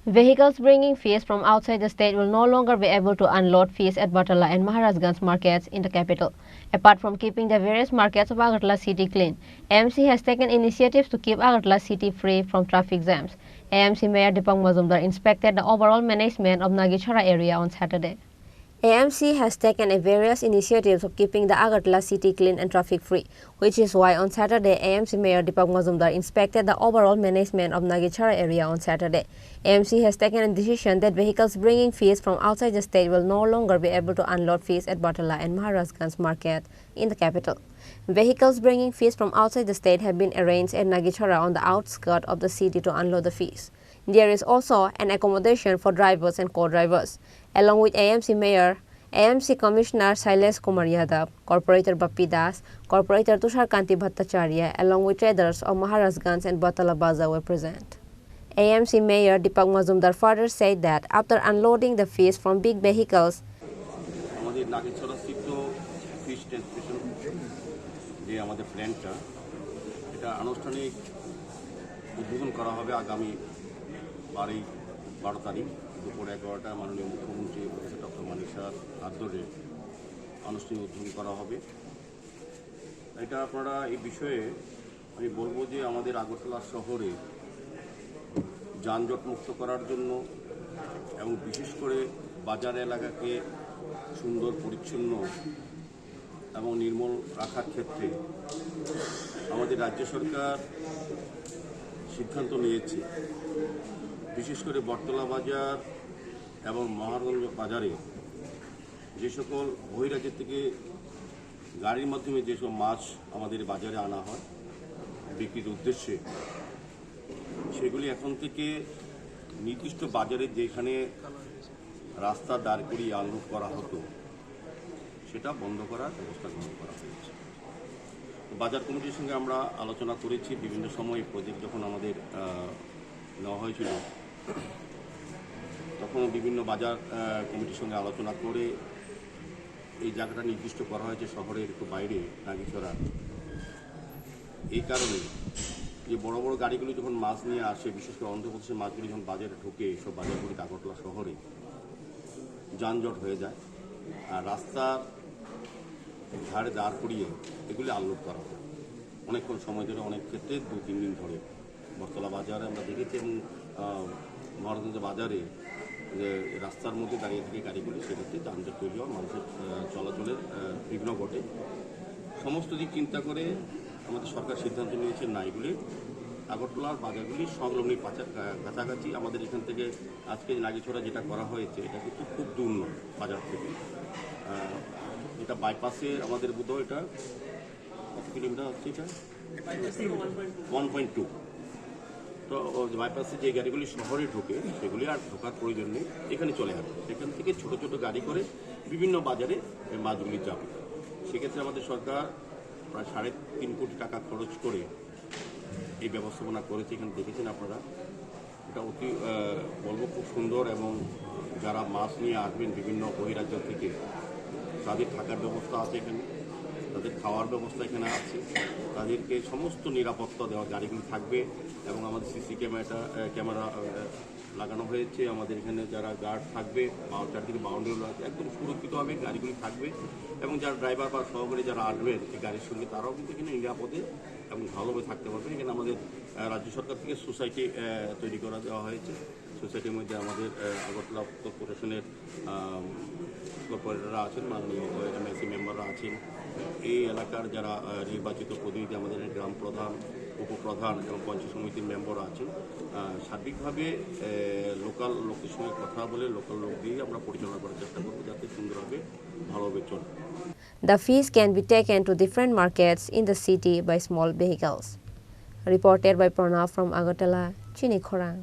Vehicles bringing fish from outside the state will no longer be able to unload fish at Battala and Maharajganj markets in the capital. Apart from keeping the various markets of Agartala city clean, AMC has taken initiatives to keep Agartala city free from traffic jams. AMC Mayor Deepak Majumdar inspected the overall management of Nagichara area on Saturday. AMC has taken various initiatives of keeping the Agartala city clean and traffic-free, which is why on Saturday, AMC Mayor Deepak Majumdar inspected the overall management of Nagichara area on Saturday. AMC has taken a decision that vehicles bringing fish from outside the state will no longer be able to unload fish at Battala and Maharajganj market in the capital. Vehicles bringing fish from outside the state have been arranged at Nagichara on the outskirts of the city to unload the fish. There is also an accommodation for drivers and co-drivers. Along with AMC Mayor, AMC Commissioner Shailesh Kumar Yadav, Corporator Bappi Das, Corporator Tushar Kanti Bhattacharya, along with traders of Maharajganj and Battala Bazaar were present. AMC Mayor Deepak Majumdar further said that after unloading the fish from big vehicles, বারোই 12 তারিখ দুপুর 11টায় মাননীয় মুখ্যমন্ত্রী professor doctor মানিক sir হাত ধরে আনুষ্ঠানিক উদ্বোধন করা হবে। এটা আপনারা এই বিষয়ে আমি বলবো যে আমাদের আগরতলা শহরে যানজট মুক্ত করার জন্য এবং বিশেষ করে বাজার এলাকাকে সুন্দর পরিচ্ছন্ন এবং নির্মল রাখার ক্ষেত্রে আমাদের রাজ্য সরকার সিদ্ধান্ত নিয়েছে। বিশেষ করে বটতলা বাজার এবং মহারাজগঞ্জ বাজারে যে সকল বহিরাজ্য থেকে গাড়ির মাধ্যমে যেসব মাছ আমাদের বাজারে আনা হয় বিক্রির উদ্দেশ্যে, সেগুলি এখন থেকে নির্দিষ্ট বাজারে যেখানে রাস্তা দাঁড় করিয়ে আনলোড করা হতো সেটা বন্ধ করার ব্যবস্থা গ্রহণ করা হয়েছে। বাজার কমিটির সঙ্গে আমরা আলোচনা করেছি। বিভিন্ন সময় প্রজেক্ট যখন আমাদের নেওয়া হয়েছিল তখন বিভিন্ন বাজার কমিটির সঙ্গে আলোচনা করে এই জায়গাটা নির্দিষ্ট করা হয়েছে শহরের একটু বাইরে নাগিছড়া। এই কারণে যে বড় বড় গাড়িগুলি যখন মাছ নিয়ে আসে, বিশেষ করে অন্ধ্রপ্রদেশের মাছগুলি যখন বাজারে ঢোকে, সব বাজারগুলি আগরতলা শহরে যানজট হয়ে যায় আর রাস্তার ধারে দাঁড় করিয়ে এগুলি আনলোড করা হয় অনেকক্ষণ সময় ধরে, অনেক ক্ষেত্রে 2-3 দিন ধরে। বটতলা বাজারে আমরা দেখেছি এবং মহারাজগঞ্জ বাজারে যে রাস্তার মধ্যে দাঁড়িয়ে থেকে গাড়িগুলি, সেক্ষেত্রে যানজট তৈরি হওয়া, মানুষের চলাচলের বিঘ্ন ঘটে। সমস্ত দিক চিন্তা করে আমাদের সরকার সিদ্ধান্ত নিয়েছে না, এগুলি আগরতলার বাজারগুলি সংলগ্ন কাছাকাছি। আমাদের এখান থেকে আজকে নাগিছড়া যেটা করা হয়েছে এটা কিন্তু খুব দূর নয় বাজার থেকে। এটা বাইপাসে আমাদের বোধহয় এটা কত কিলোমিটার হচ্ছে, এটা 1.2। তো বাইপাসে যে গাড়িগুলি শহরে ঢোকে সেগুলি আর ঢোকার প্রয়োজন নেই, এখানে চলে আসবে। সেখান থেকে ছোট ছোট গাড়ি করে বিভিন্ন বাজারে মাছগুলি যাবে। সেক্ষেত্রে আমাদের সরকার প্রায় 3.5 কোটি টাকা খরচ করে এই ব্যবস্থাপনা করেছে। এখানে দেখেছেন আপনারা, এটা অতি বলবো খুব সুন্দর। এবং যারা মাছ নিয়ে আসবেন বিভিন্ন বহিরাজ্য থেকে, তাদের থাকার ব্যবস্থা আছে এখানে, তাদের খাওয়ার ব্যবস্থা এখানে আছে, তাদেরকে সমস্ত নিরাপত্তা দেওয়া গাড়িগুলি থাকবে। এবং আমাদের সিসি ক্যামেরা লাগানো হয়েছে। আমাদের এখানে যারা গার্ড থাকবে, চারদিকে বাউন্ডারি আছে, একদম সুরক্ষিতভাবে গাড়িগুলি থাকবে। এবং যারা ড্রাইভার বা সহকারী যারা আসবেন এই গাড়ির সঙ্গে, তারাও কিন্তু এখানে নিরাপদে এবং ভালোভাবে থাকতে পারবে। এখানে আমাদের রাজ্য সরকার থেকে সোসাইটি তৈরি করা দেওয়া হয়েছে। সোসাইটির মধ্যে আমাদের আগরতলা কর্পোরেশনের কর্পোরেটররা আছেন, মাননীয় এমএসি মেম্বাররা আছেন, এই এলাকার যারা নির্বাচিত প্রতিনিধি, আমাদের গ্রাম প্রধান, উপপ্রধান এবং পঞ্চায়েত সমিতির মেম্বাররা আছেন। সার্বিকভাবে লোকাল লোকের সঙ্গে কথা বলে লোকাল লোক দিয়ে আমরা পরিচালনা করার চেষ্টা করবো, যাতে সুন্দরভাবে ভালোভাবে চলে। The fish can be taken to different markets in the city by small vehicles. Reported by Pranav from Agartala, Chini, Khorang.